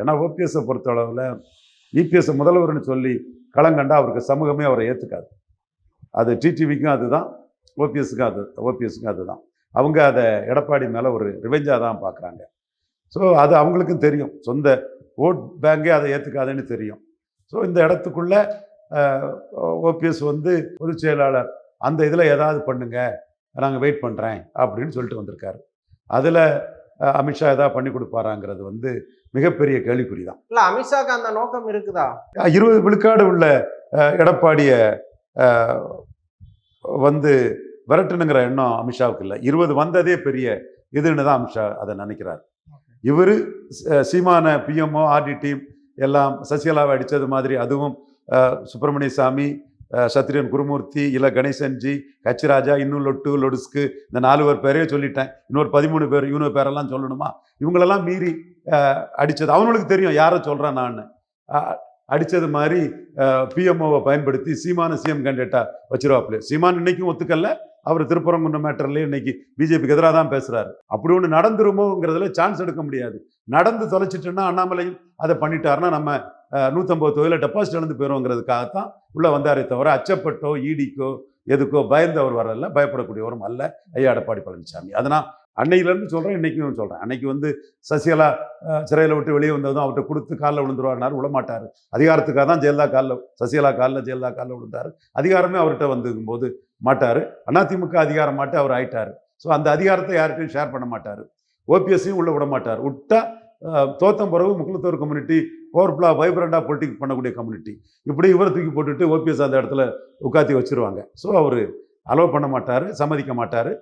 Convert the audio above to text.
ஏன்னா ஓபிஎஸ்ஸை பொறுத்தளவில் இபிஎஸ்ஸை முதல்வர்னு சொல்லி களங்கண்டா அவருக்கு சமூகமே அவரை ஏற்றுக்காது. அது டிடிவிக்கும் அதுதான், ஓபிஎஸ்க்கும் அதுதான். அவங்க அதை எடப்பாடி மேலே ஒரு ரிவெஞ்சாக தான் பார்க்குறாங்க. ஸோ அது அவங்களுக்கும் தெரியும், சொந்த ஓட் பேங்கே அதை ஏற்றுக்காதுன்னு தெரியும். ஸோ இந்த இடத்துக்குள்ள ஓபிஎஸ் வந்து பொதுச் செயலாளர் அந்த இதில் ஏதாவது பண்ணுங்க, நாங்கள் வெயிட் பண்ணுறேன் அப்படின்னு சொல்லிட்டு வந்திருக்காரு. அதில் அமித்ஷா ஏதாவது பண்ணி கொடுப்பாராங்கிறது வந்து மிகப்பெரிய கேள்விக்குறி தான். இல்லை, அமித்ஷாக்கு அந்த நோக்கம் இருக்குதா? 20 விழுக்காடு உள்ள எடப்பாடியை வந்து விரட்டணுங்கிற எண்ணம் அமித்ஷாவுக்கு இல்லை. 20 வந்ததே பெரிய இதுன்னு தான் அமித்ஷா அதை நினைக்கிறார். இவர் சீமான பிஎம்ஓ ஆர்டி டீம் எல்லாம் சசிகலாவை அடித்தது மாதிரி, அதுவும் சுப்பிரமணிய சாமி, சத்ரியன் குருமூர்த்தி, இல்லை கணேசன்ஜி, கச்சிராஜா, இன்னும் லொட்டு லொடுஸ்க்கு, இந்த 4 பேரையே சொல்லிட்டேன், இன்னொரு 13 பேர் இவனு பேரெல்லாம் சொல்லணுமா? இவங்களெல்லாம் மீறி அடித்தது அவனுக்கு தெரியும் யாரை சொல்கிறேன் நான். அடித்தது மாதிரி பிஎம்ஓவை பயன்படுத்தி சீமான சிஎம் கேண்டிடேட்டாக வச்சிருவாப்புல. சீமான் இன்னைக்கும் ஒத்துக்கல்ல, அவர் திருப்பரங்குன்றம் மேட்டர்லேயே இன்னைக்கு பிஜேபிக்கு எதிராக தான் பேசுகிறாரு. அப்படி ஒன்று நடந்துருமோங்கிறதுல சான்ஸ் எடுக்க முடியாது. நடந்து தொலைச்சிட்டோன்னா அண்ணாமலையும் அதை பண்ணிட்டாருன்னா நம்ம 150 தொகையில் டெபாசிட் இழந்து போயிடுவோங்கிறதுக்காகத்தான் உள்ளே வந்தாரே தவிர அச்சப்பட்டோ ஈடிக்கோ எதுக்கோ பயந்தவர் வரல, பயப்படக்கூடியவரும் அல்ல ஐயா எடப்பாடி பழனிசாமி. அதை நான் அன்னையிலேருந்து சொல்கிறேன், இன்றைக்கும் சொல்கிறேன். அன்னைக்கு வந்து சசிகலா சிறையில் விட்டு வெளியே வந்ததும் அவர்கிட்ட கொடுத்து காலில் விழுந்துருவாருனாரு, விழமாட்டார். அதிகாரத்துக்காக தான் ஜெயலலிதா காலில், சசிகலா காலில், ஜெயலலிதா காலில் விழுந்தார். அதிகாரமே அவர்கிட்ட வந்துக்கும் போது மாட்டார். அதிமுக அதிகாரம் மாட்டு அவர் ஆயிட்டார். ஸோ அந்த அதிகாரத்தை யார்கிட்டையும் ஷேர் பண்ண மாட்டார். ஓபிஎஸ்ஸையும் உள்ளே விட மாட்டார். விட்டா தோத்தம் பிறகு முக்குளத்தூர் கம்யூனிட்டி பவர்ஃபுல்லாக வைப்ரண்டாக பொலிட்டிக் பண்ணக்கூடிய கம்யூனிட்டி, இப்படி இவரை தூக்கி போட்டுட்டு ஓபிஎஸ் அந்த இடத்துல உட்காத்தி வச்சுருவாங்க. ஸோ அவர் அலோவ் பண்ண மாட்டார், சம்மதிக்க மாட்டார்.